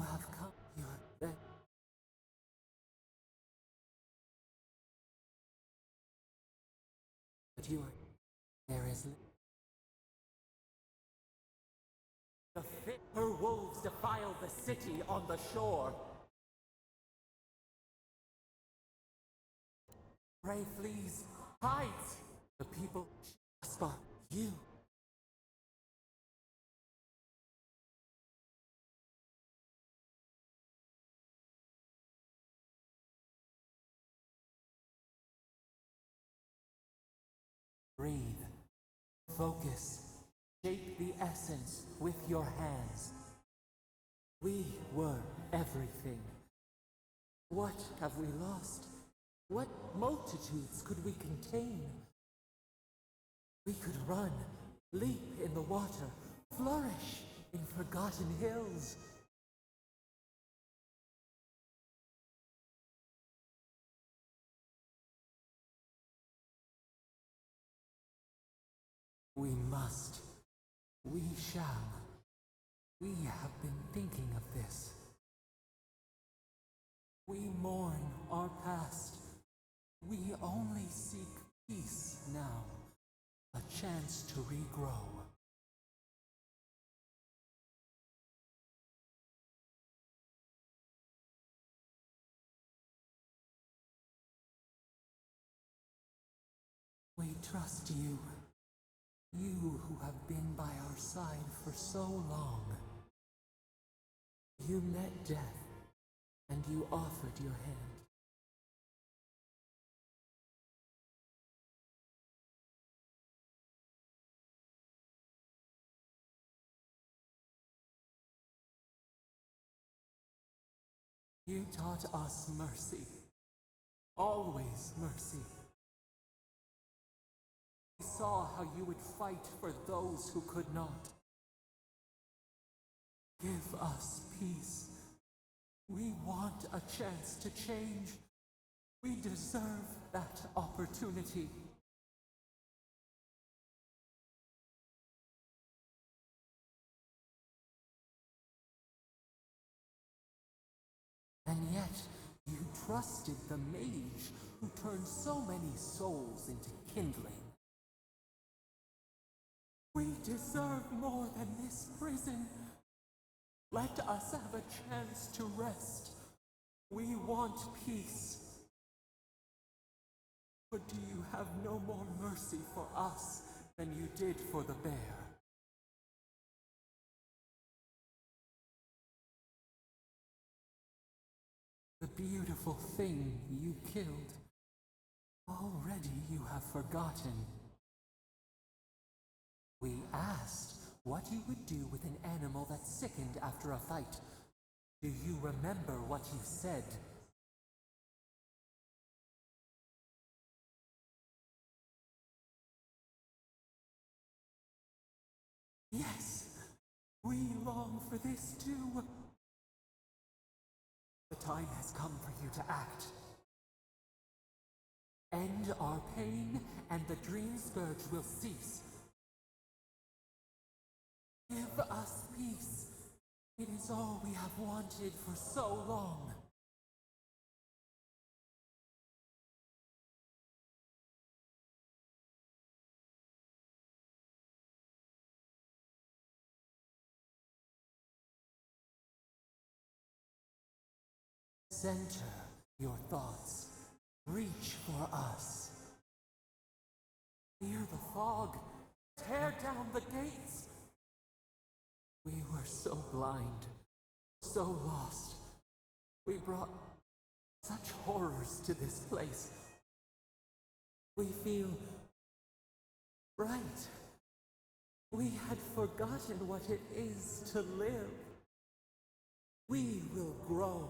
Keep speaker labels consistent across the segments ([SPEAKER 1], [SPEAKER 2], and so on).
[SPEAKER 1] have come. You have been. But you are. There is. The fit. Her wolves defile the city on the shore. Prey flees, hides. The people spot you. Breathe. Focus. Shape the essence with your hands. We were everything. What have we lost? What multitudes could we contain? We could run, leap in the water, flourish in forgotten hills. We must. We shall. We have been thinking of this. We mourn our past. We only seek peace now, a chance to regrow. We trust you, you who have been by our side for so long. You met death, and you offered your hand. You taught us mercy, always mercy. We saw how you would fight for those who could not. Give us peace. We want a chance to change. We deserve that opportunity. And yet, you trusted the mage who turned so many souls into kindling. We deserve more than this prison. Let us have a chance to rest. We want peace. But do you have no more mercy for us than you did for the bear? The beautiful thing you killed, already you have forgotten. We asked what you would do with an animal that sickened after a fight. Do you remember what you said? Yes, we long for this too. The time has come for you to act. End our pain, and the dream scourge will cease. Give us peace. It is all we have wanted for so long. Center your thoughts. Reach for us. Clear the fog. Tear down the gates. We were so blind, so lost. We brought such horrors to this place. We feel right. We had forgotten what it is to live. We will grow,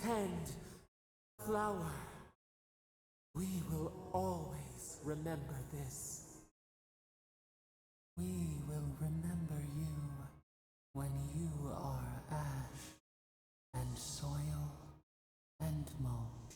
[SPEAKER 1] tend, flower. We will always remember this. We will remember you when you are ash and soil and mold.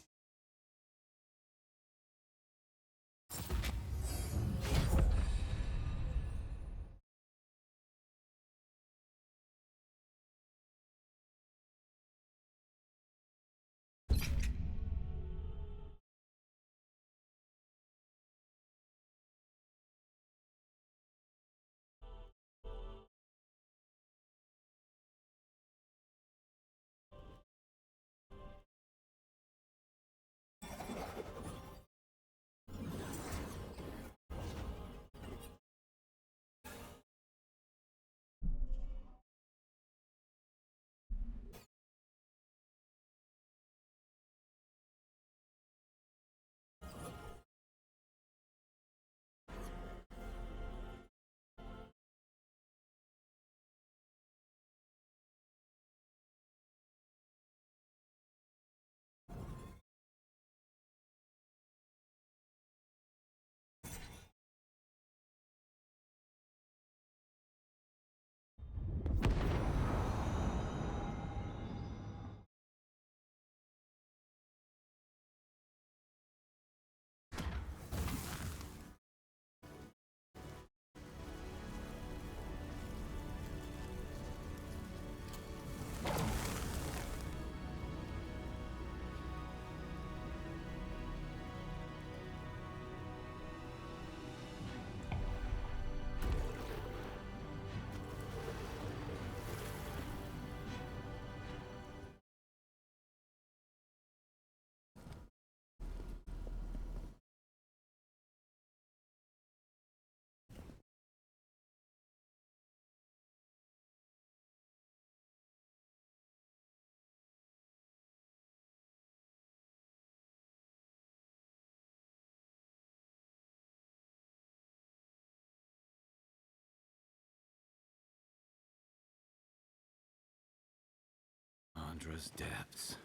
[SPEAKER 2] Chandra's depths.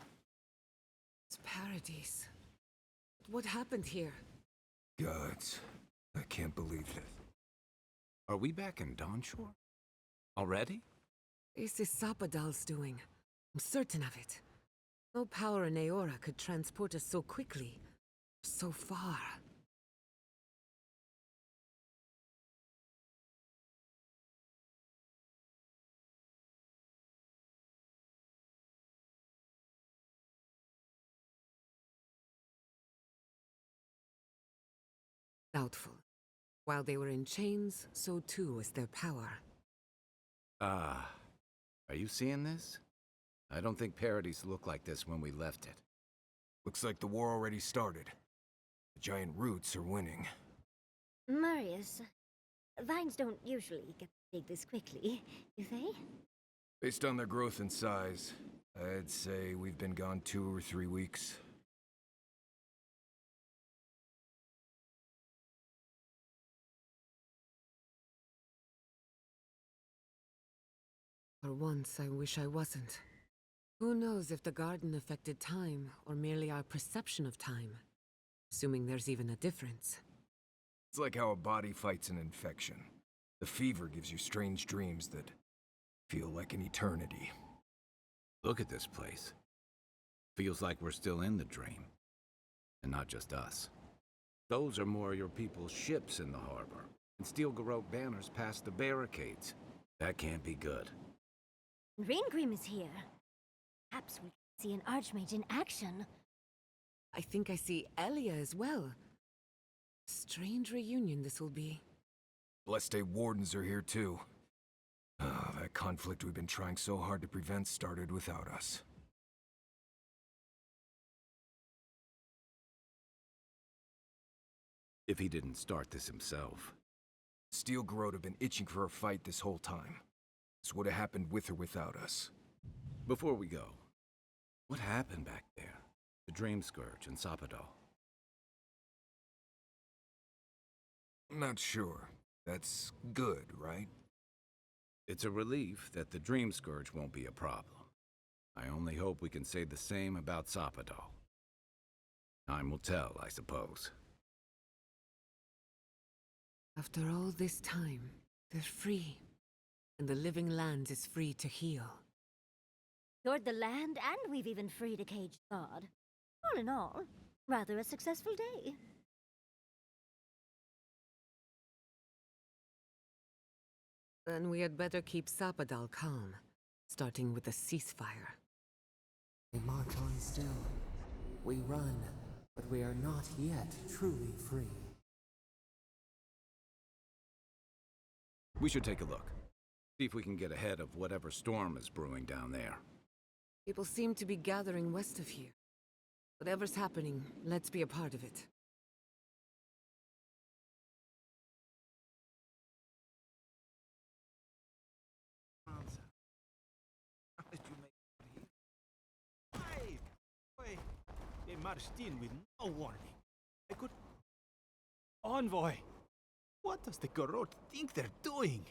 [SPEAKER 3] It's paradise. What happened here?
[SPEAKER 4] Gods, I can't believe it.
[SPEAKER 2] Are we back in Dawnshore? Already?
[SPEAKER 3] This is Sapadal's doing. I'm certain of it. No power in Aora could transport us so quickly. So far. Doubtful. While they were in chains, so too was their power.
[SPEAKER 2] Ah. Are you seeing this? I don't think Paradise looked like this when we left it.
[SPEAKER 4] Looks like the war already started. The giant roots are winning.
[SPEAKER 5] Marius, vines don't usually get big this quickly, do they?
[SPEAKER 4] Based on their growth and size, I'd say we've been gone 2 or 3 weeks.
[SPEAKER 3] For once, I wish I wasn't. Who knows if the garden affected time, or merely our perception of time? Assuming there's even a difference.
[SPEAKER 4] It's like how a body fights an infection. The fever gives you strange dreams that feel like an eternity.
[SPEAKER 2] Look at this place. Feels like we're still in the dream. And not just us. Those are more your people's ships in the harbor. And steel Garrote banners past the barricades. That can't be good.
[SPEAKER 5] Raingrim is here. Perhaps we can see an Archmage in action.
[SPEAKER 3] I think I see Elia as well. Strange reunion this will be.
[SPEAKER 4] Blessed Wardens are here too. That conflict we've been trying so hard to prevent started without us.
[SPEAKER 2] If he didn't start this himself.
[SPEAKER 4] Steel Garrote have been itching for a fight this whole time. This would have happened with or without us.
[SPEAKER 2] Before we go, what happened back there? The Dream Scourge and Sapadal.
[SPEAKER 4] Not sure. That's good, right?
[SPEAKER 2] It's a relief that the Dream Scourge won't be a problem. I only hope we can say the same about Sapadal. Time will tell, I suppose.
[SPEAKER 3] After all this time, they're free. And the living land is free to heal.
[SPEAKER 5] Toward the land, and we've even freed a caged god. All in all, rather a successful day.
[SPEAKER 3] Then we had better keep Sapadal calm, starting with a ceasefire.
[SPEAKER 1] We march on still. We run, but we are not yet truly free.
[SPEAKER 2] We should take a look. See if we can get ahead of whatever storm is brewing down there.
[SPEAKER 3] People seem to be gathering west of here. Whatever's happening, let's be a part of it.
[SPEAKER 6] They marched in with no warning. I could... Envoy! What does the Garrote think they're doing?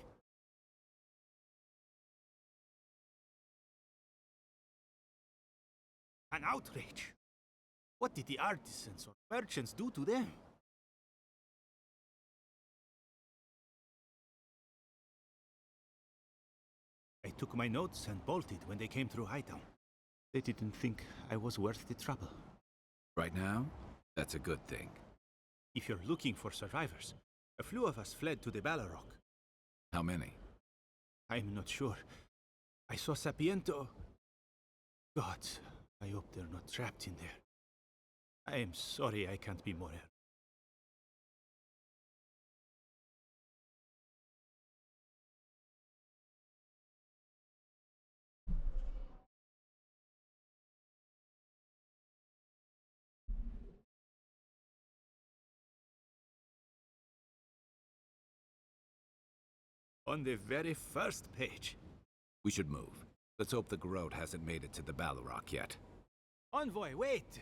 [SPEAKER 6] An outrage! What did the artisans or merchants do to them? I took my notes and bolted when they came through Hightown. They didn't think I was worth the trouble.
[SPEAKER 2] Right now, that's a good thing.
[SPEAKER 6] If you're looking for survivors, a few of us fled to the Balrog.
[SPEAKER 2] How many?
[SPEAKER 6] I'm not sure. I saw Sapiento. Gods, I hope they're not trapped in there. I am sorry I can't be more helpful. On the very first page.
[SPEAKER 2] We should move. Let's hope the Garrote hasn't made it to the Balrog yet.
[SPEAKER 6] Envoy, wait!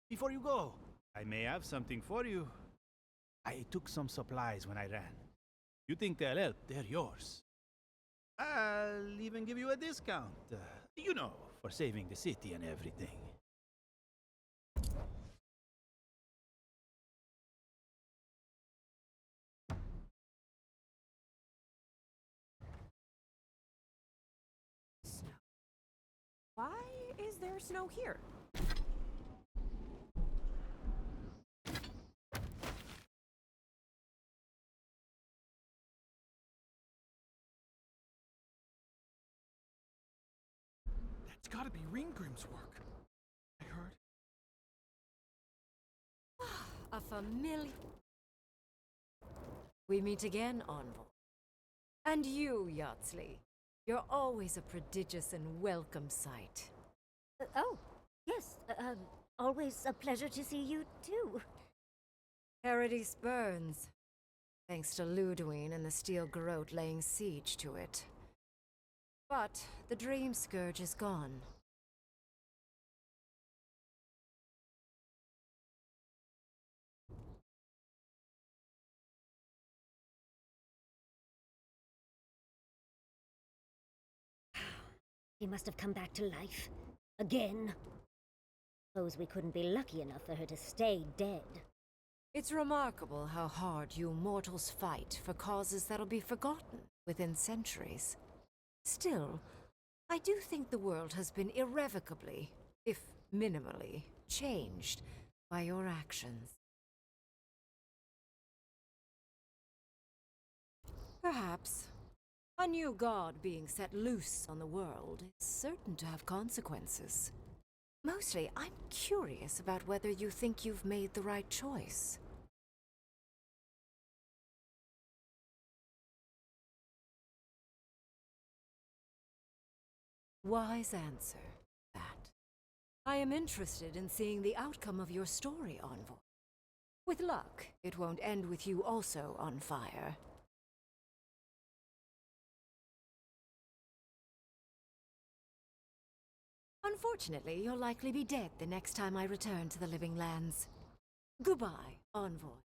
[SPEAKER 6] Before you go, I may have something for you. I took some supplies when I ran. You think they'll help, they're yours. I'll even give you a discount. for saving the city and everything.
[SPEAKER 7] Snow. Why is there snow here?
[SPEAKER 8] That's gotta be Ringgrim's work. I heard.
[SPEAKER 7] A familiar... We meet again, Envoy. And you, Yardsley. You're always a prodigious and welcome sight.
[SPEAKER 5] Oh, yes. Always a pleasure to see you, too.
[SPEAKER 7] Paradise burns, thanks to Ludwine and the Steel Garrote laying siege to it. But the Dream Scourge is gone.
[SPEAKER 5] She must have come back to life. Again. Suppose we couldn't be lucky enough for her to stay dead.
[SPEAKER 7] It's remarkable how hard you mortals fight for causes that'll be forgotten within centuries. Still, I do think the world has been irrevocably, if minimally, changed by your actions. Perhaps. A new god being set loose on the world is certain to have consequences. Mostly, I'm curious about whether you think you've made the right choice. Wise answer, that. I am interested in seeing the outcome of your story, Envoy. With luck, it won't end with you also on fire. Unfortunately, you'll likely be dead the next time I return to the Living Lands. Goodbye, Envoy.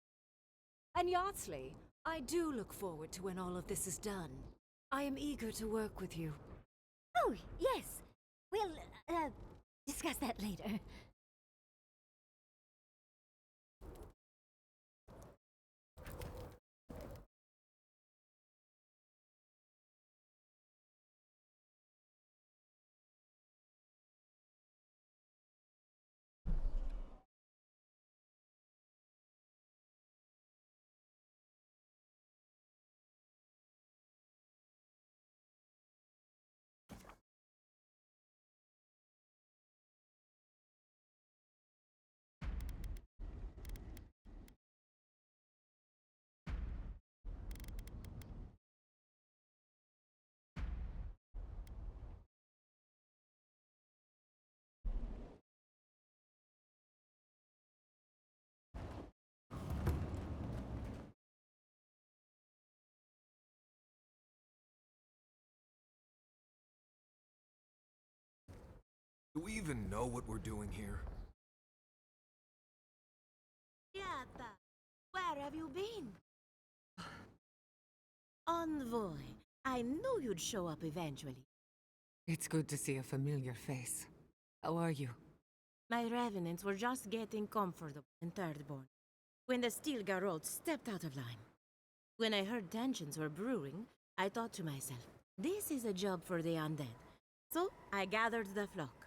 [SPEAKER 7] And Yardsley, I do look forward to when all of this is done. I am eager to work with you.
[SPEAKER 5] Oh, yes. We'll, discuss that later.
[SPEAKER 4] Do we even know what we're doing here?
[SPEAKER 9] Yata, where have you been? Envoy, I knew you'd show up eventually.
[SPEAKER 3] It's good to see a familiar face. How are you?
[SPEAKER 9] My revenants were just getting comfortable in Thirdborn when the Steel Garrote stepped out of line. When I heard tensions were brewing, I thought to myself, this is a job for the undead. So I gathered the flock.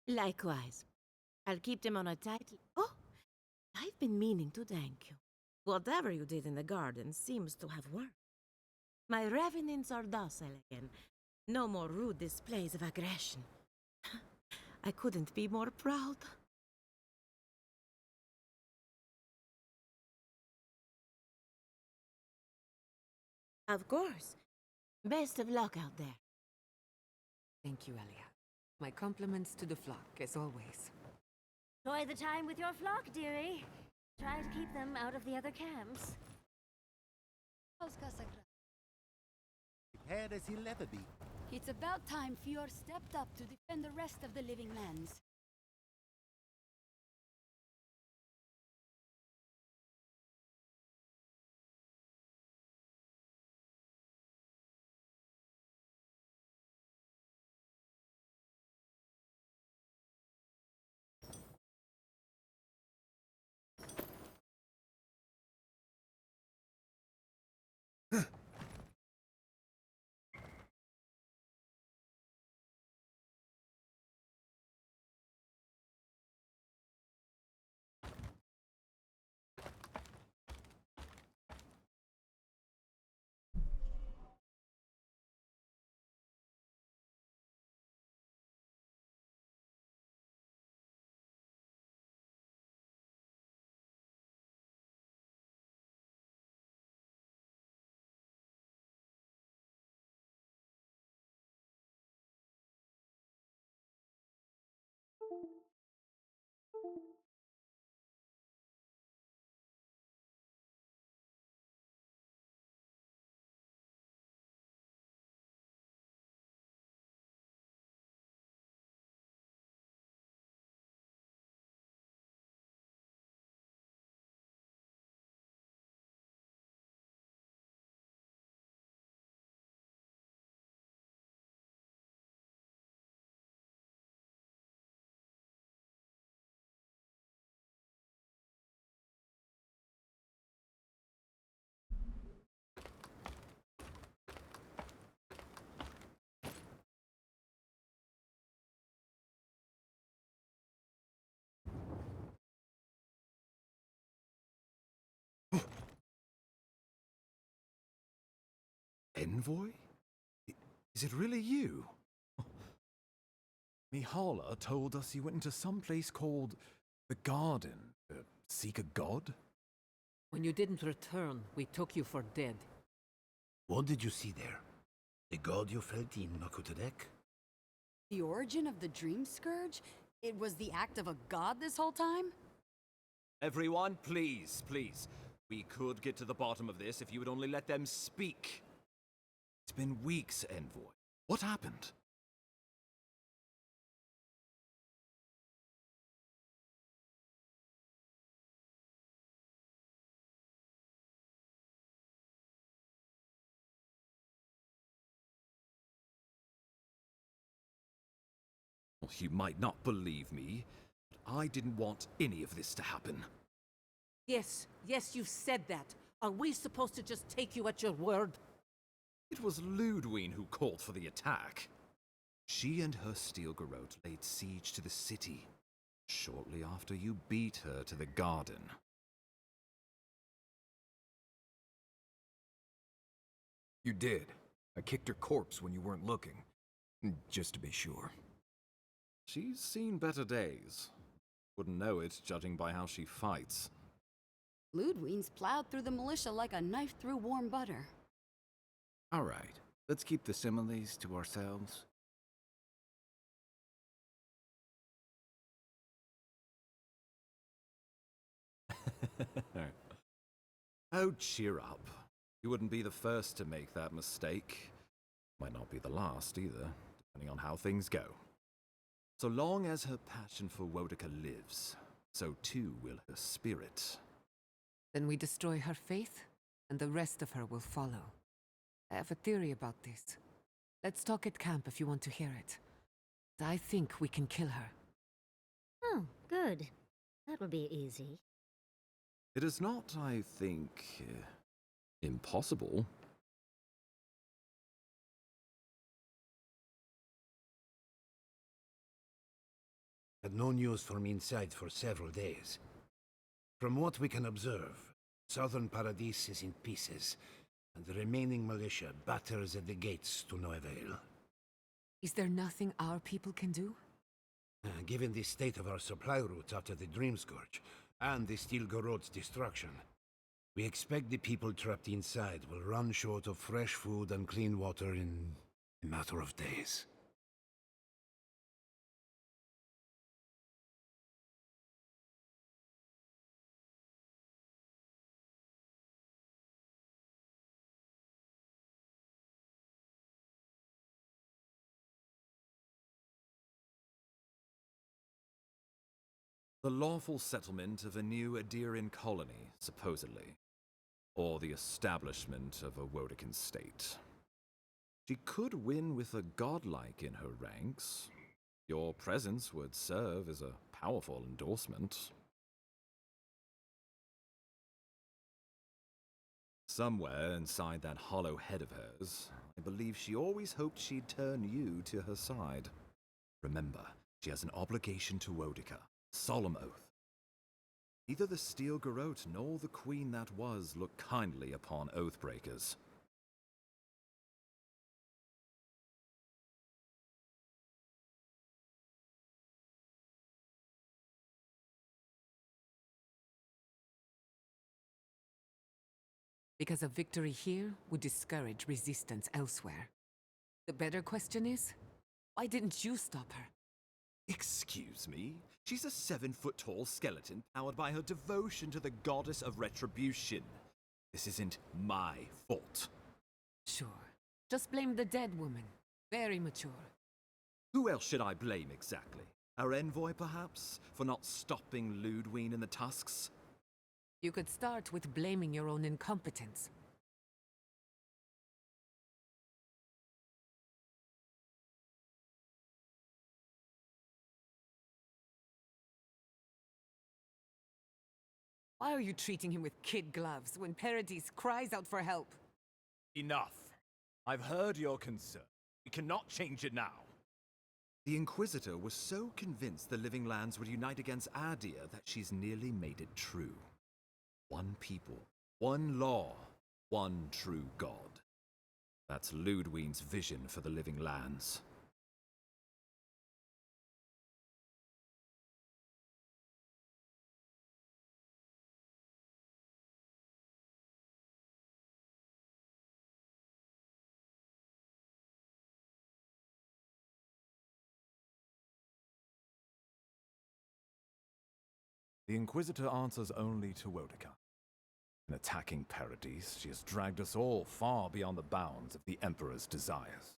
[SPEAKER 9] Likewise. I'll keep them on a tight... Oh! I've been meaning to thank you. Whatever you did in the garden seems to have worked. My revenants are docile again. No more rude displays of aggression. I couldn't be more proud. Of course. Best of luck out there.
[SPEAKER 3] Thank you, Elia. My compliments to the flock, as always.
[SPEAKER 5] Enjoy the time with your flock, dearie. Try to keep them out of the other camps.
[SPEAKER 10] Prepared as he'll ever be. It's about time Fjord stepped up to defend the rest of the living lands.
[SPEAKER 4] Envoy? Is it really you? Mihala told us you went into some place called the Garden to seek a god?
[SPEAKER 11] When you didn't return, we took you for dead.
[SPEAKER 12] What did you see there? The god you felt in Makutadek?
[SPEAKER 10] The origin of the Dream Scourge? It was the act of a god this whole time?
[SPEAKER 13] Everyone, please, please. We could get to the bottom of this if you would only let them speak.
[SPEAKER 4] It's been weeks, Envoy. What happened?
[SPEAKER 13] Well, you might not believe me, but I didn't want any of this to happen.
[SPEAKER 11] Yes, you've said that. Are we supposed to just take you at your word?
[SPEAKER 13] It was Ludwine who called for the attack. She and her steel garrote laid siege to the city shortly after you beat her to the garden.
[SPEAKER 4] You did. I kicked her corpse when you weren't looking. Just to be sure.
[SPEAKER 13] She's seen better days. Wouldn't know it, judging by how she fights.
[SPEAKER 10] Ludwine's plowed through the militia like a knife through warm butter.
[SPEAKER 2] All right, let's keep the similes to ourselves.
[SPEAKER 13] Oh, cheer up. You wouldn't be the first to make that mistake. Might not be the last either, depending on how things go. So long as her passion for Wodica lives, so too will her spirit.
[SPEAKER 3] Then we destroy her faith, and the rest of her will follow. I have a theory about this. Let's talk at camp if you want to hear it. I think we can kill her.
[SPEAKER 5] Oh, good. That will be easy.
[SPEAKER 13] It is not, I think, impossible.
[SPEAKER 12] Had no news from inside for several days. From what we can observe, southern Paradise is in pieces, and the remaining militia batters at the gates to no avail.
[SPEAKER 3] Is there nothing our people can do?
[SPEAKER 12] Given the state of our supply route after the Dream Scourge, and the Steel Garrote's destruction, we expect the people trapped inside will run short of fresh food and clean water in a matter of days.
[SPEAKER 13] The lawful settlement of a new Adirian colony, supposedly. Or the establishment of a Woedican state. She could win with a godlike in her ranks. Your presence would serve as a powerful endorsement. Somewhere inside that hollow head of hers, I believe she always hoped she'd turn you to her side. Remember, she has an obligation to Woedica, solemn oath. Neither the Steel Garrote nor the queen that was look kindly upon oathbreakers.
[SPEAKER 3] Because a victory here would discourage resistance elsewhere. The better question is, why didn't you stop her?
[SPEAKER 13] Excuse me? She's a 7-foot-tall skeleton powered by her devotion to the goddess of retribution. This isn't my fault.
[SPEAKER 3] Sure. Just blame the dead woman. Very mature.
[SPEAKER 13] Who else should I blame exactly? Our envoy, perhaps? For not stopping Ludwine and the Tusks?
[SPEAKER 3] You could start with blaming your own incompetence. Why are you treating him with kid gloves when Paradis cries out for help?
[SPEAKER 14] Enough. I've heard your concern. We cannot change it now.
[SPEAKER 13] The Inquisitor was so convinced the Living Lands would unite against Adir that she's nearly made it true. One people, one law, one true God. That's Ludwine's vision for the Living Lands.
[SPEAKER 14] The Inquisitor answers only to Woedica. In attacking Paradis, she has dragged us all far beyond the bounds of the Emperor's desires.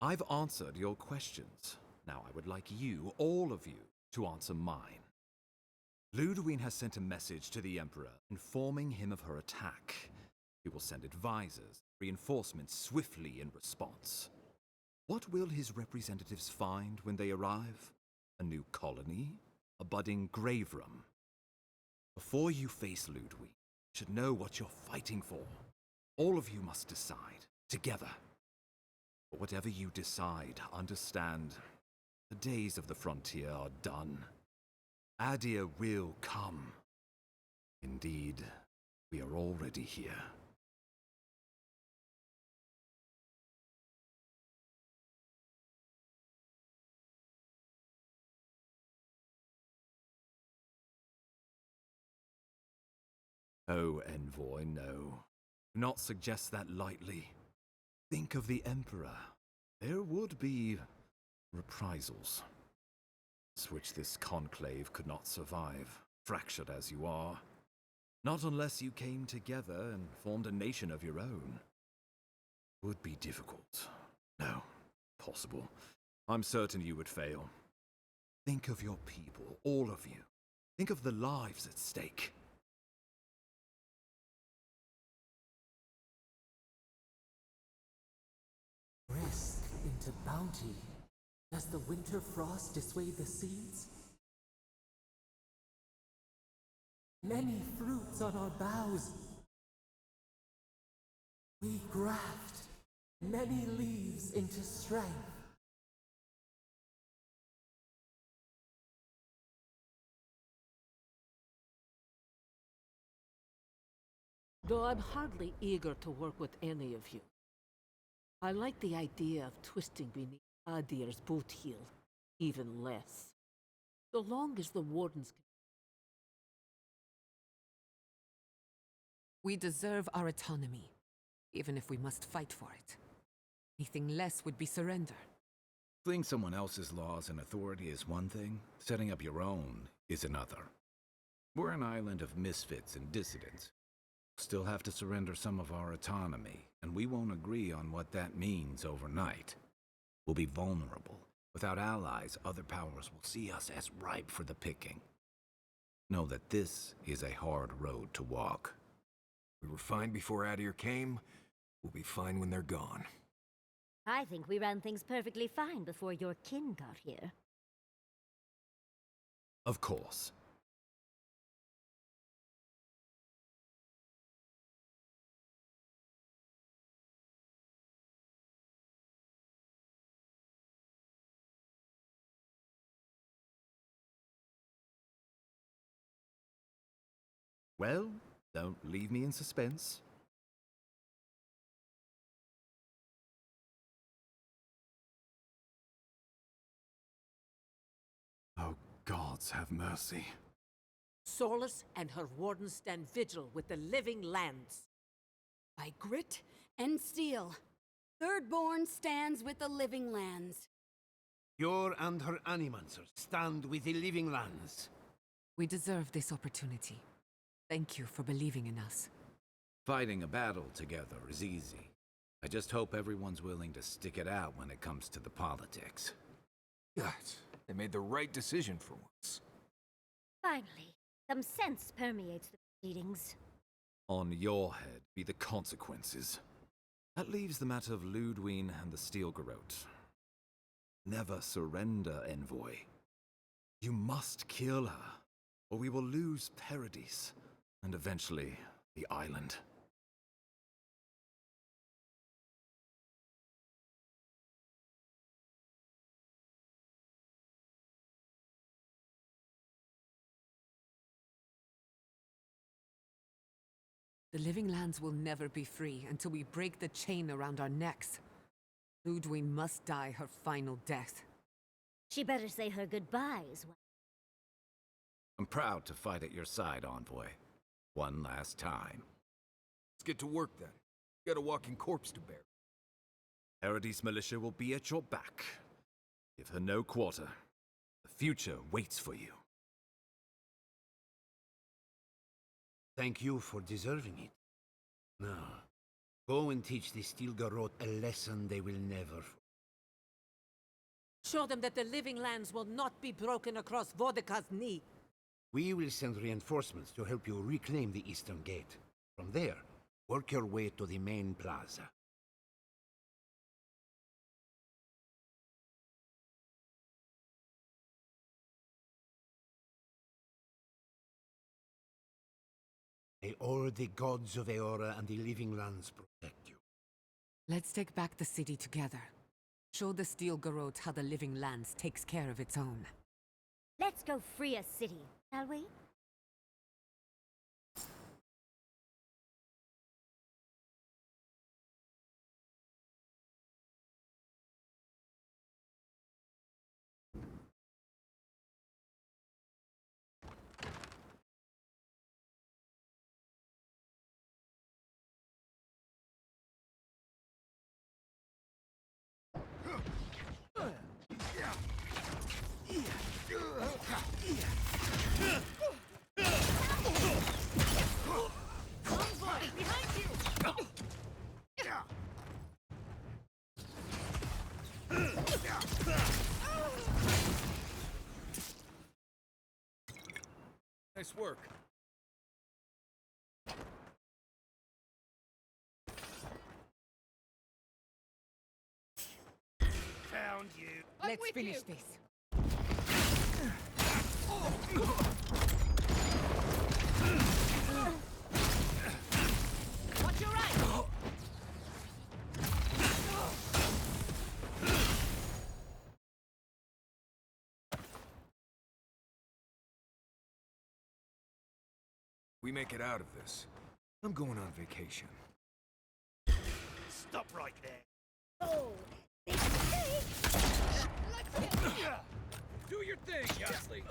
[SPEAKER 13] I've answered your questions. Now I would like you, all of you, to answer mine. Ludwine has sent a message to the Emperor informing him of her attack. He will send advisors, reinforcements swiftly in response. What will his representatives find when they arrive? A new colony? A budding grave room? Before you face Ludwine, you should know what you're fighting for. All of you must decide, together. But whatever you decide, understand, the days of the frontier are done. Adir will come. Indeed, we are already here. Oh, Envoy, no. Do not suggest that lightly. Think of the Emperor. There would be reprisals, which this conclave could not survive, fractured as you are. Not unless you came together and formed a nation of your own. Would be difficult. No, possible. I'm certain you would fail. Think of your people, all of you. Think of the lives at stake.
[SPEAKER 1] Risk into bounty. Does the winter frost dissuade the seeds? Many fruits on our boughs. We graft many leaves into strength.
[SPEAKER 11] Though I'm hardly eager to work with any of you, I like the idea of twisting beneath Adir's boot heel even less. So long as the Wardens can.
[SPEAKER 3] We deserve our autonomy, even if we must fight for it. Anything less would be surrender.
[SPEAKER 2] Fleeing someone else's laws and authority is one thing, setting up your own is another. We're an island of misfits and dissidents. Still have to surrender some of our autonomy, and we won't agree on what that means overnight. We'll be vulnerable. Without allies, other powers will see us as ripe for the picking. Know that this is a hard road to walk.
[SPEAKER 4] We were fine before Adir came. We'll be fine when they're gone.
[SPEAKER 5] I think we ran things perfectly fine before your kin got here.
[SPEAKER 13] Of course. Well, don't leave me in suspense.
[SPEAKER 14] Oh, gods have mercy.
[SPEAKER 11] Solus and her wardens stand vigil with the living lands.
[SPEAKER 10] By grit and steel, Thirdborn stands with the living lands.
[SPEAKER 12] Yor and her animancers stand with the living lands.
[SPEAKER 3] We deserve this opportunity. Thank you for believing in us.
[SPEAKER 2] Fighting a battle together is easy. I just hope everyone's willing to stick it out when it comes to the politics.
[SPEAKER 4] God, they made the right decision for once.
[SPEAKER 5] Finally, some sense permeates the proceedings.
[SPEAKER 13] On your head be the consequences. That leaves the matter of Ludwine and the Steel Garrote. Never surrender, envoy. You must kill her, or we will lose Paradise, and eventually the island.
[SPEAKER 3] The living lands will never be free until we break the chain around our necks. Ludwine must die her final death.
[SPEAKER 5] She better say her goodbyes.
[SPEAKER 2] I'm proud to fight at your side, envoy. One last time.
[SPEAKER 4] Let's get to work then. Got a walking corpse to bear.
[SPEAKER 13] Paradise militia will be at your back. Give her no quarter. The future waits for you.
[SPEAKER 12] Thank you for deserving it. Now, go and teach the Steel Garrote a lesson they will never forget.
[SPEAKER 11] Show them that the living lands will not be broken across Vodka's knee.
[SPEAKER 12] We will send reinforcements to help you reclaim the Eastern Gate. From there, work your way to the main plaza. May all the gods of Eora and the living lands protect you.
[SPEAKER 3] Let's take back the city together. Show the Steel Garrote how the living lands takes care of its own.
[SPEAKER 5] Let's go free a city, shall we?
[SPEAKER 4] Nice work.
[SPEAKER 11] Found you.
[SPEAKER 3] Let's finish this.
[SPEAKER 11] Watch your right.
[SPEAKER 4] We make it out of this. I'm going on vacation.
[SPEAKER 11] Stop right there.
[SPEAKER 5] Oh,
[SPEAKER 8] Do your thing, Yosley.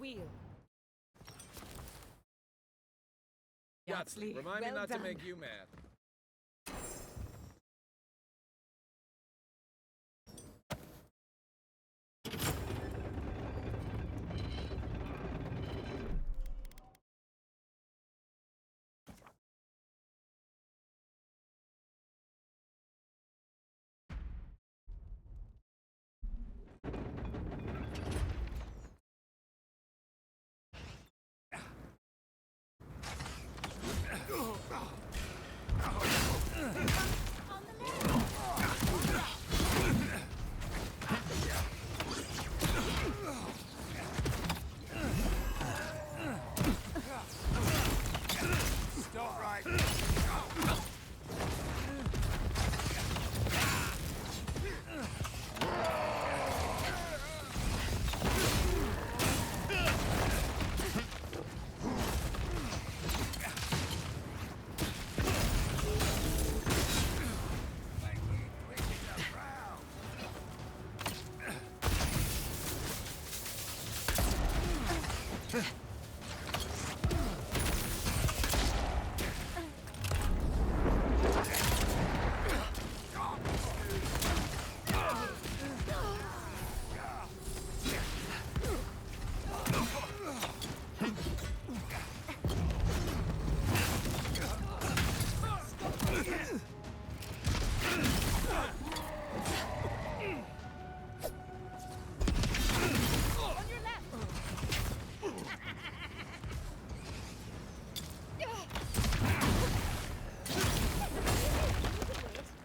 [SPEAKER 9] wheel.
[SPEAKER 2] Yahtzee, remind me
[SPEAKER 9] well
[SPEAKER 2] not
[SPEAKER 9] done.
[SPEAKER 2] to make you mad.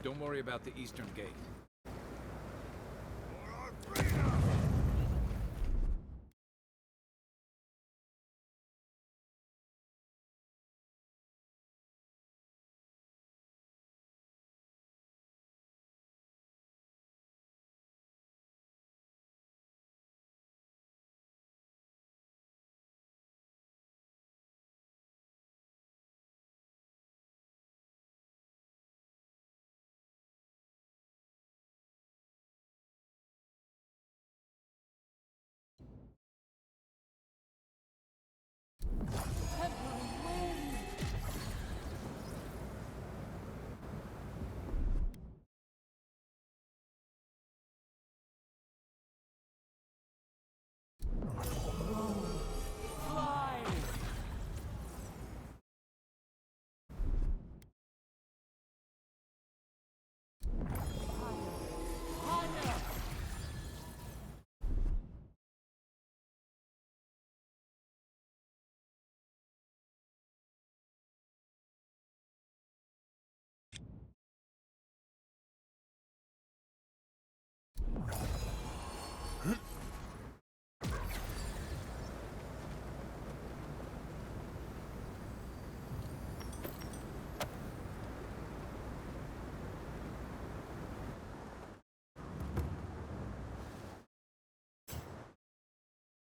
[SPEAKER 2] Don't worry about the eastern gate.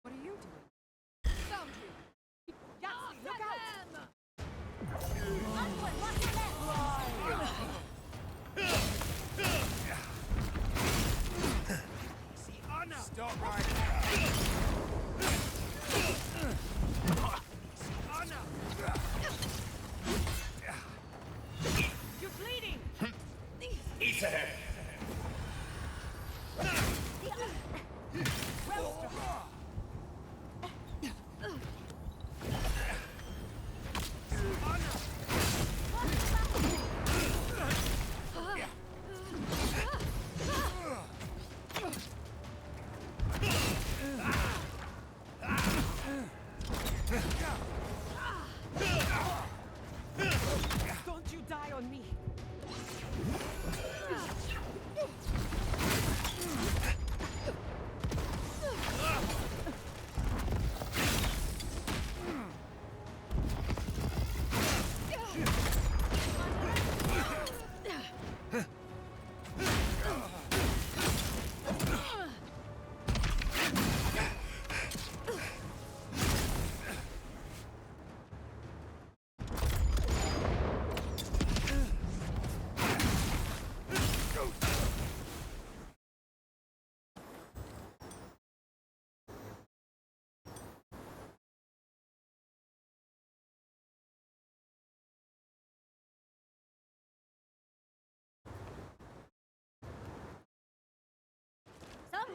[SPEAKER 3] What are you doing? Found you! Yahtzee, look out!
[SPEAKER 5] Onward, watch your left!
[SPEAKER 4] Stop right now!
[SPEAKER 9] You're bleeding!
[SPEAKER 12] Eat ahead!
[SPEAKER 5] Ah!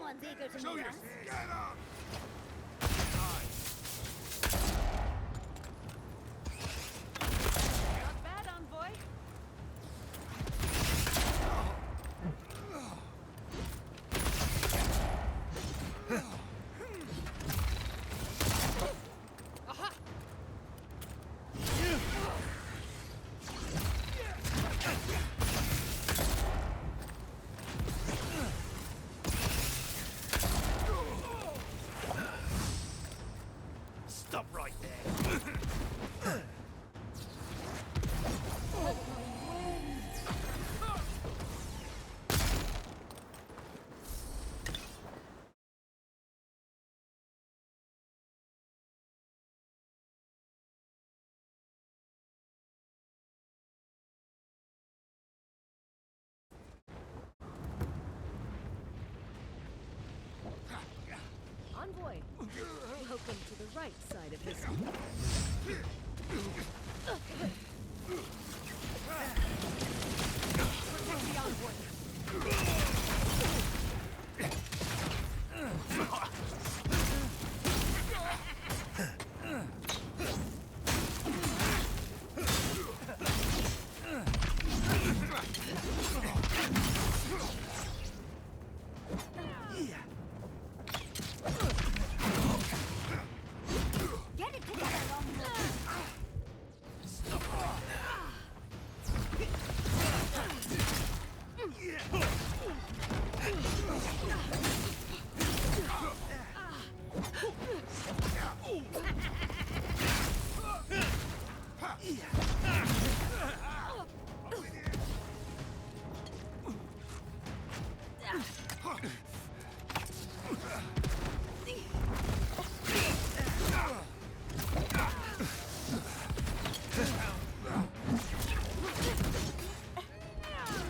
[SPEAKER 5] Everyone's eager to
[SPEAKER 12] Show
[SPEAKER 5] meet
[SPEAKER 12] your
[SPEAKER 5] us.
[SPEAKER 12] Get up!
[SPEAKER 9] Not bad, envoy.
[SPEAKER 6] Stop right there.
[SPEAKER 15] Envoy, welcome to the right side of history. Protect the envoy.
[SPEAKER 5] Get it together, Longbow.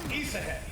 [SPEAKER 6] Ease ahead.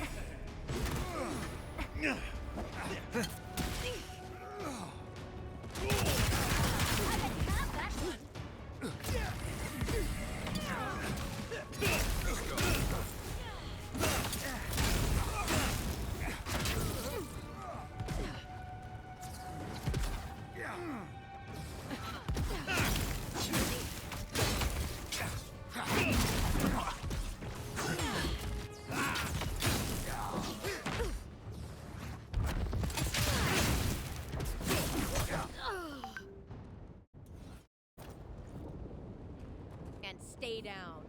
[SPEAKER 15] And stay down.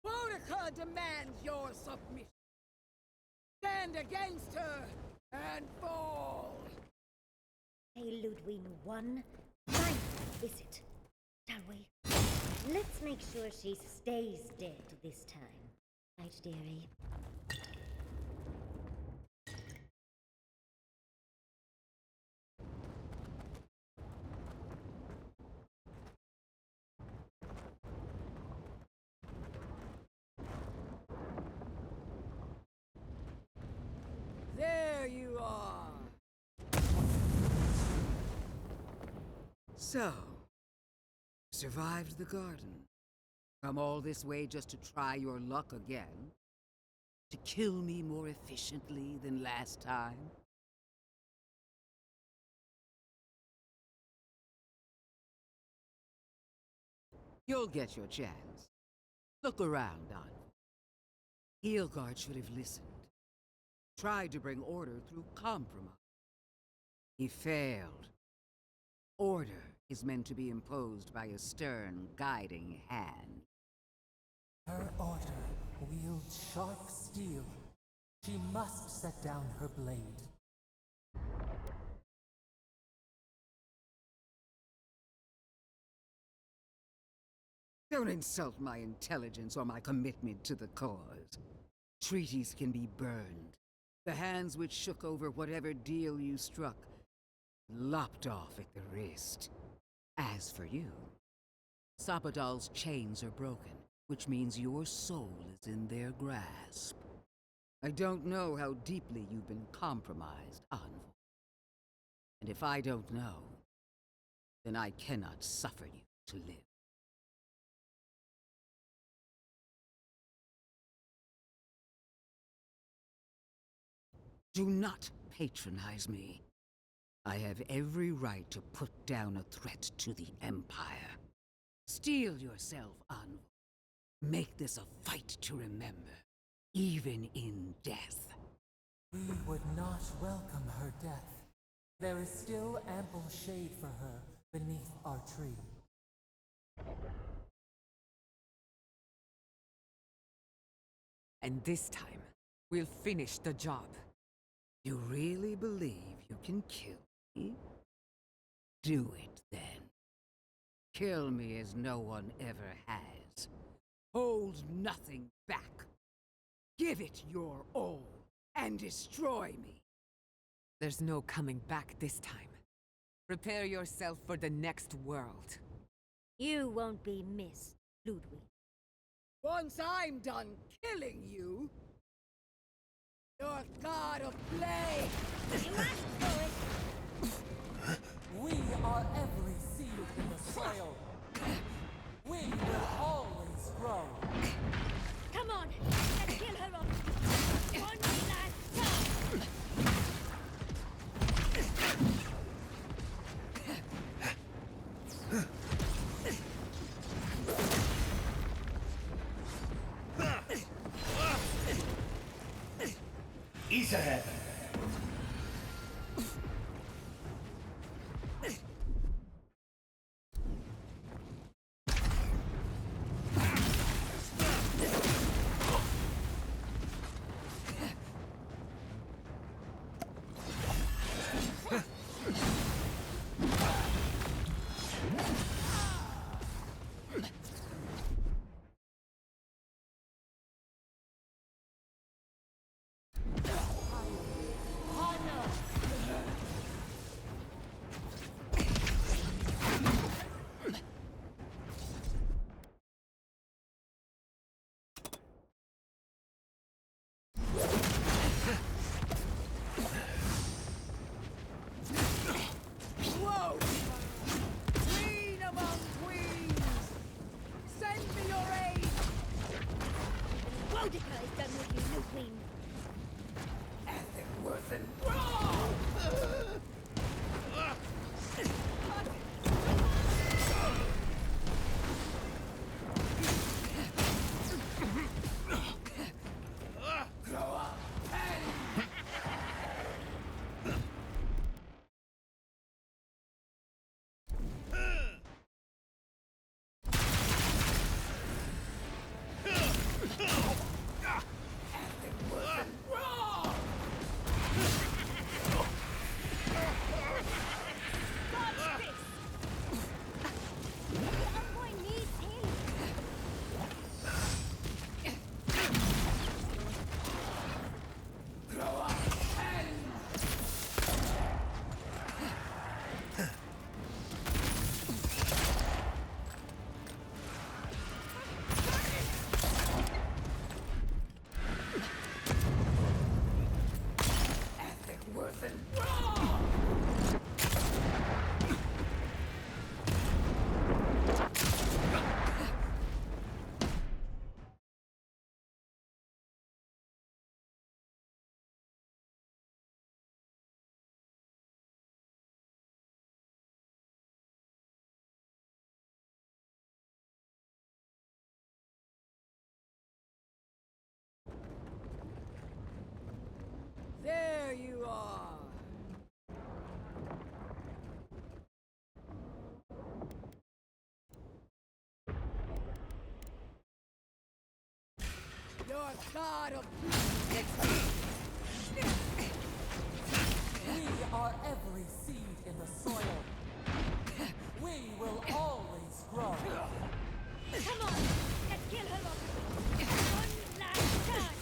[SPEAKER 11] Boudica demands your submission. Stand against her and fall.
[SPEAKER 5] Hey, Ludwig, one nice visit, shall we? Let's make sure she stays dead this time. Right, dearie?
[SPEAKER 11] There you are.
[SPEAKER 16] So, survived the garden. Come all this way just to try your luck again? To kill me more efficiently than last time? You'll get your chance. Look around, Don. Heelguard should have listened. Tried to bring order through compromise. He failed. Order is meant to be imposed by a stern, guiding hand.
[SPEAKER 1] Her order wields sharp steel. She must set down her blade.
[SPEAKER 16] Don't insult my intelligence or my commitment to the cause. Treaties can be burned. The hands which shook over whatever deal you struck, lopped off at the wrist. As for you, Sapadal's chains are broken, which means your soul is in their grasp. I don't know how deeply you've been compromised, Envoy. And if I don't know, then I cannot suffer you to live. Do not patronize me. I have every right to put down a threat to the Empire. Steel yourself, Envoy. Make this a fight to remember, even in death.
[SPEAKER 1] We would not welcome her death. There is still ample shade for her beneath our tree.
[SPEAKER 3] And this time, we'll finish the job.
[SPEAKER 16] You really believe you can kill me? Do it, then. Kill me as no one ever has. Hold nothing back. Give it your all, and destroy me.
[SPEAKER 3] There's no coming back this time. Prepare yourself for the next world.
[SPEAKER 5] You won't be missed, Ludwig.
[SPEAKER 16] Once I'm done killing you, your god of play!
[SPEAKER 5] You asked for it!
[SPEAKER 1] We are every seed in the soil. We will always grow.
[SPEAKER 5] Come on, let's kill her off! One last time!
[SPEAKER 17] Ease ahead.
[SPEAKER 16] There you are! Your god of...
[SPEAKER 1] We are every seed in the soil. We will always grow.
[SPEAKER 5] Come on, let's kill her off! One last time!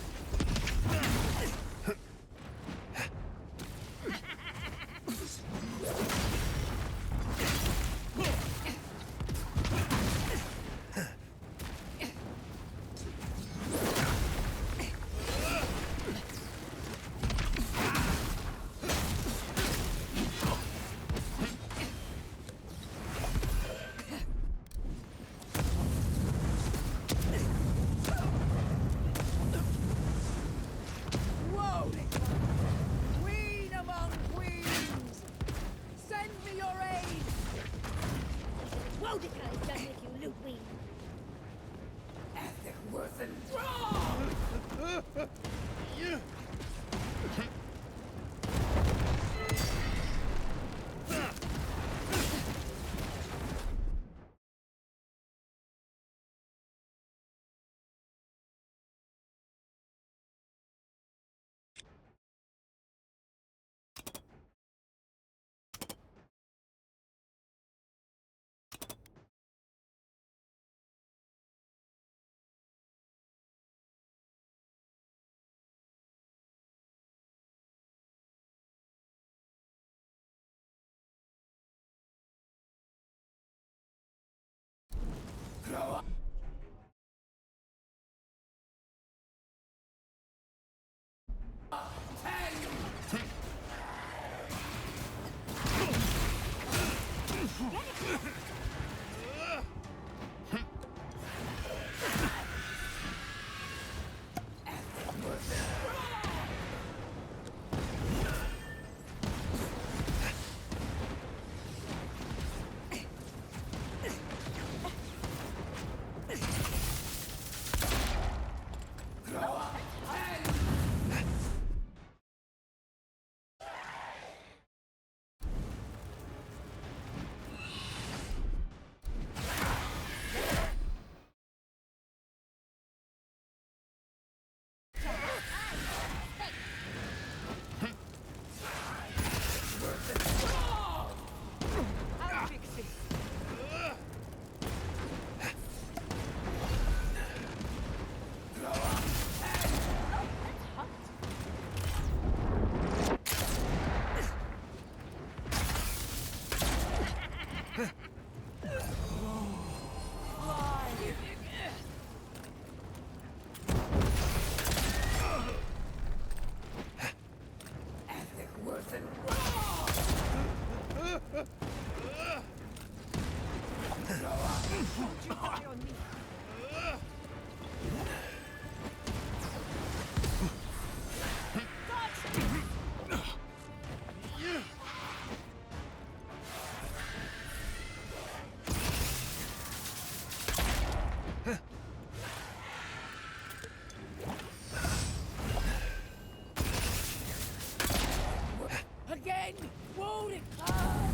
[SPEAKER 11] Again! Won't it come?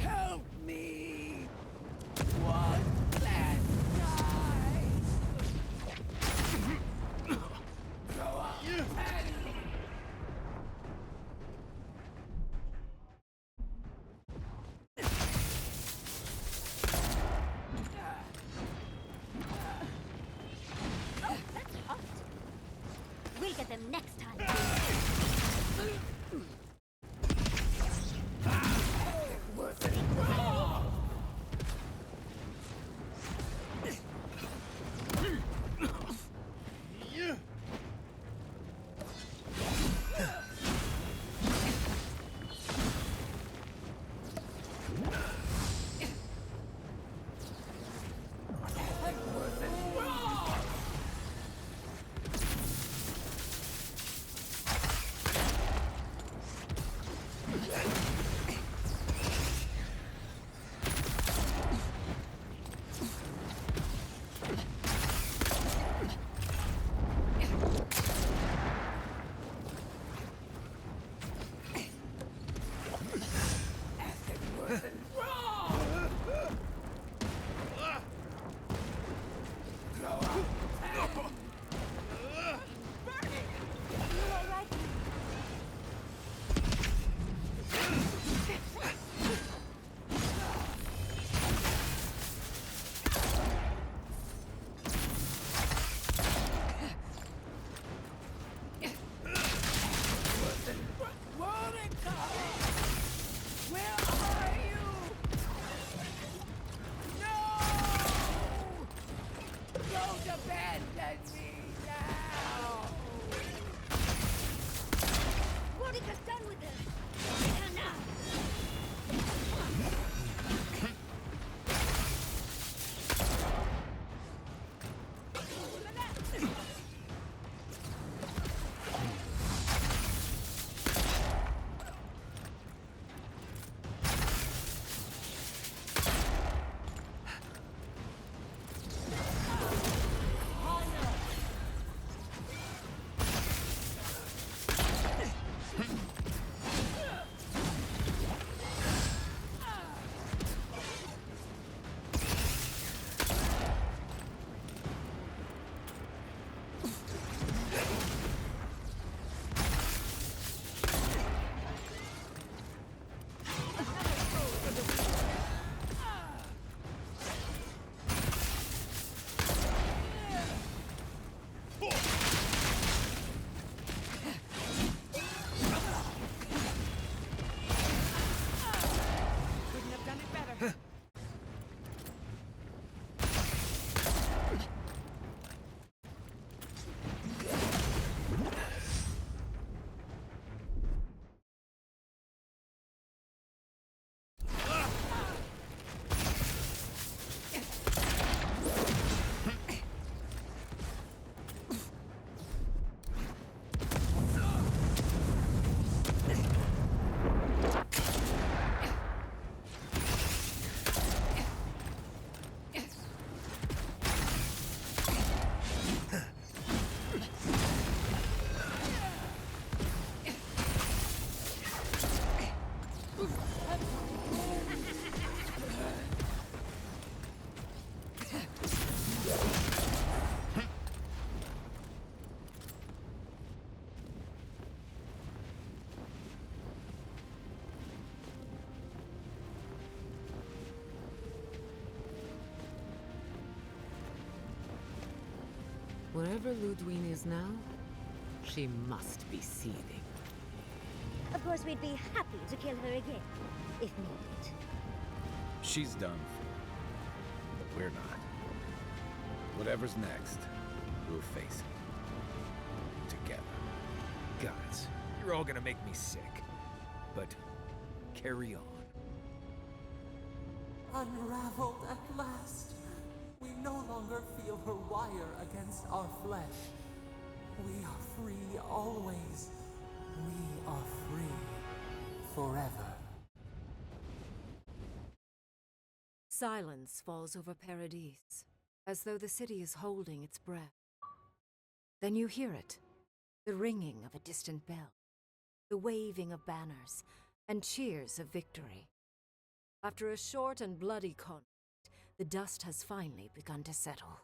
[SPEAKER 11] Help me! One last time! Go up!
[SPEAKER 5] Oh, that's hot. We'll get them next time.
[SPEAKER 3] Wherever Ludwine is now, she must be seething.
[SPEAKER 5] Of course, we'd be happy to kill her again, if needed.
[SPEAKER 2] She's done for, but we're not. Whatever's next, we'll face it. Together.
[SPEAKER 4] Guys, you're all gonna make me sick. But carry on.
[SPEAKER 1] Unraveled at last. We no longer feel her wire against our flesh. We are free always. We are free forever.
[SPEAKER 7] Silence falls over Paradise, as though the city is holding its breath. Then you hear it, the ringing of a distant bell, the waving of banners, and cheers of victory. After a short and bloody conflict, the dust has finally begun to settle.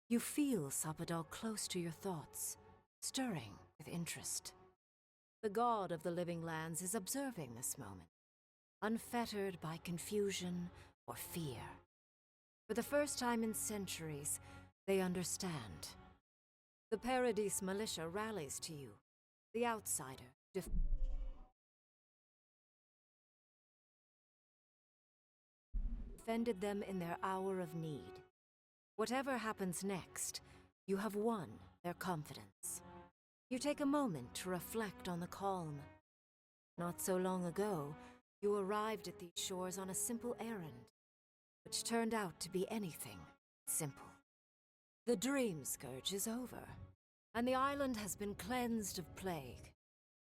[SPEAKER 7] You feel Sapadal close to your thoughts, stirring with interest. The god of the living lands is observing this moment, unfettered by confusion or fear. For the first time in centuries, they understand. The Paradise militia rallies to you, the outsider, defended them in their hour of need. Whatever happens next, you have won their confidence. You take a moment to reflect on the calm. Not so long ago, you arrived at these shores on a simple errand, which turned out to be anything simple. The Dream Scourge is over, and the island has been cleansed of plague.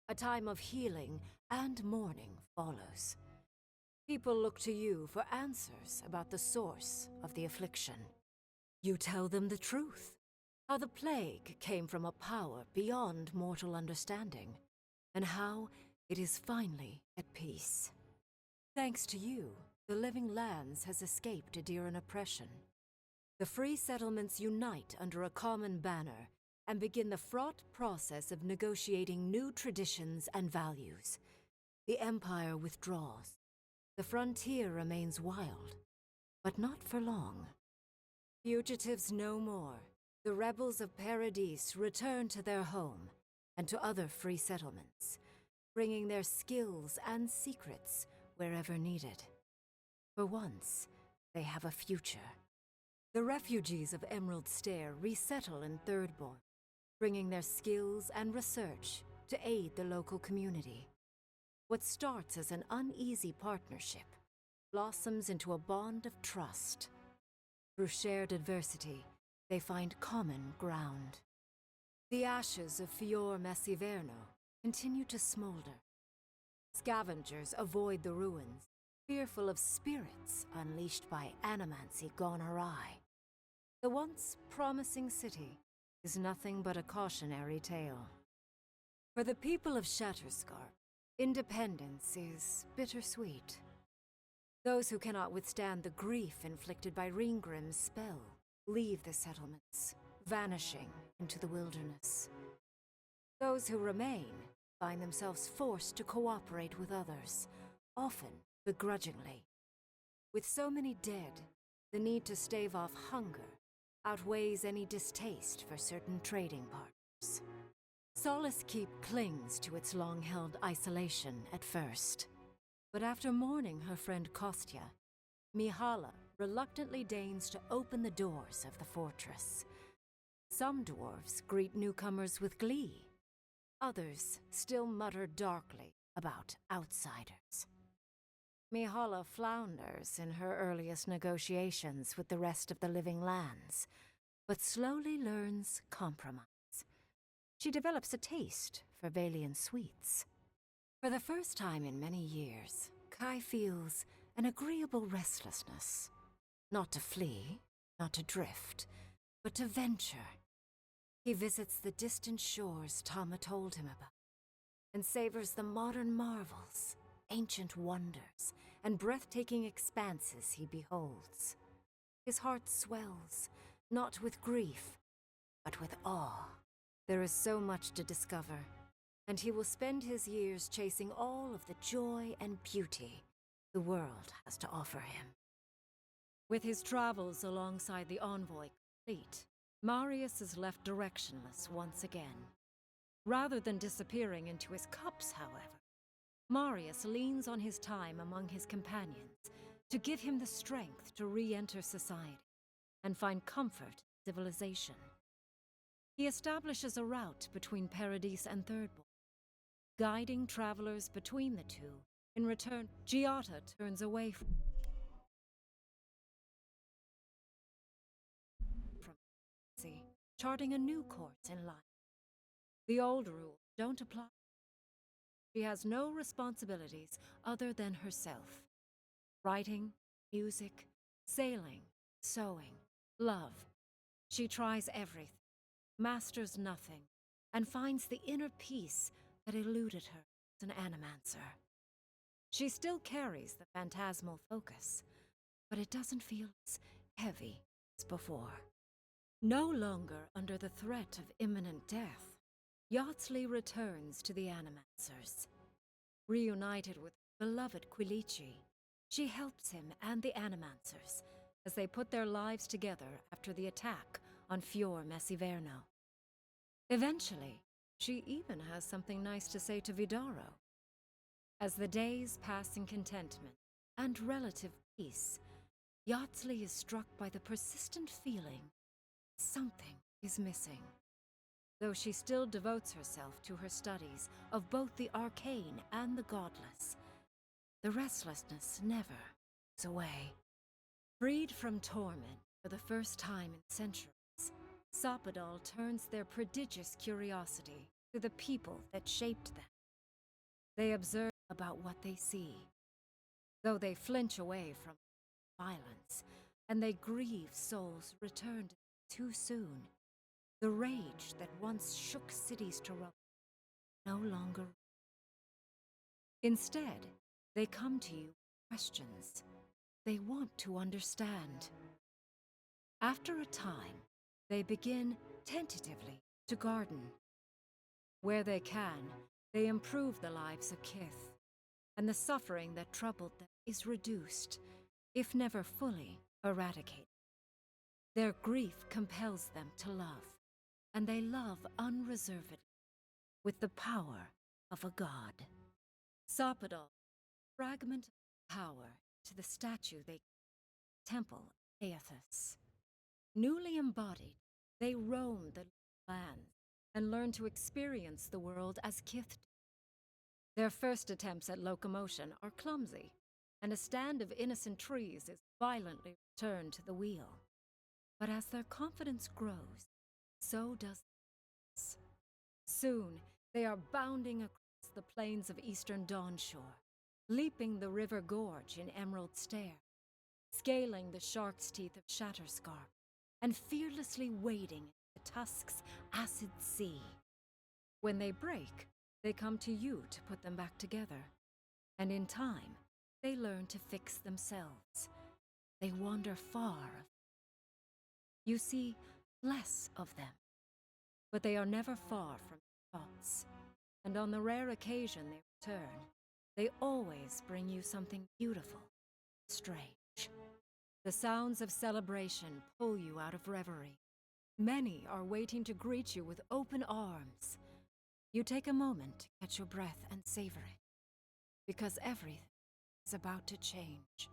[SPEAKER 7] A time of healing and mourning follows. People look to you for answers about the source of the affliction. You tell them the truth, how the plague came from a power beyond mortal understanding, and how it is finally at peace. Thanks to you, the living lands has escaped Adiran oppression. The free settlements unite under a common banner and begin the fraught process of negotiating new traditions and values. The Empire withdraws. The frontier remains wild, but not for long. Fugitives no more. The rebels of Paradise return to their home and to other free settlements, bringing their skills and secrets wherever needed. For once, they have a future. The refugees of Emerald Stair resettle in Thirdborn, bringing their skills and research to aid the local community. What starts as an uneasy partnership blossoms into a bond of trust. Through shared adversity, they find common ground. The ashes of Fior Messiverno continue to smolder. Scavengers avoid the ruins, fearful of spirits unleashed by animancy gone awry. The once promising city is nothing but a cautionary tale. For the people of Shatterscarp, independence is bittersweet. Those who cannot withstand the grief inflicted by Ringgrim's spell leave the settlements, vanishing into the wilderness. Those who remain find themselves forced to cooperate with others, often begrudgingly. With so many dead, the need to stave off hunger outweighs any distaste for certain trading partners. Solace Keep clings to its long-held isolation at first. But after mourning her friend Kostya, Mihala reluctantly deigns to open the doors of the fortress. Some dwarves greet newcomers with glee. Others still mutter darkly about outsiders. Mihala flounders in her earliest negotiations with the rest of the living lands, but slowly learns compromise. She develops a taste for Valian sweets. For the first time in many years, Kai feels an agreeable restlessness. Not to flee, not to drift, but to venture. He visits the distant shores Tama told him about, and savors the modern marvels, ancient wonders, and breathtaking expanses he beholds. His heart swells, not with grief, but with awe. There is so much to discover, and he will spend his years chasing all of the joy and beauty the world has to offer him. With his travels alongside the envoy complete,
[SPEAKER 15] Marius is left directionless once again. Rather than disappearing into his cups, however, Marius leans on his time among his companions to give him the strength to re-enter society and find comfort in civilization. He establishes a route between Paradise and Thirdborn, guiding travelers between the two. In return, Giada turns away from sea, charting a new course in life. The old rules don't apply. She has no responsibilities other than herself. Writing, music, sailing, sewing, love. She tries everything, masters nothing, and finds the inner peace that eluded her as an animancer. She still carries the phantasmal focus, but it doesn't feel as heavy as before. No longer under the threat of imminent death, Yardsley returns to the Animancers. Reunited with beloved Quilici, she helps him and the Animancers as they put their lives together after the attack on Fior Messiverno. Eventually, she even has something nice to say to Vidaro. As the days pass in contentment and relative peace, Yardsley is struck by the persistent feeling something is missing. Though she still devotes herself to her studies of both the arcane and the godless, the restlessness never goes away. Freed from torment for the first time in centuries, Sopadal turns their prodigious curiosity to the people that shaped them. They observe about what they see, though they flinch away from violence, and they grieve souls returned too soon. The rage that once shook cities to rubble no longer. Instead, they come to you with questions. They want to understand. After a time, they begin tentatively to garden. Where they can, they improve the lives of Kith, and the suffering that troubled them is reduced, if never fully eradicated. Their grief compels them to love, and they love unreservedly, with the power of a god. Sopadal, fragment of power to the statue they temple of Aethys. Newly embodied, they roam the lands and learn to experience the world as Kith do. Their first attempts at locomotion are clumsy, and a stand of innocent trees is violently returned to the wheel. But as their confidence grows, so does theirs. Soon, they are bounding across the plains of eastern Dawnshore, leaping the river gorge in Emerald Stair, scaling the shark's teeth of Shatterscarp, and fearlessly wading the Tusk's acid sea. When they break, they come to you to put them back together, and in time, they learn to fix themselves. They wander far. You see less of them, but they are never far from your thoughts, and on the rare occasion they return, they always bring you something beautiful, strange. The sounds of celebration pull you out of reverie. Many are waiting to greet you with open arms. You take a moment to catch your breath and savor it, because everything is about to change.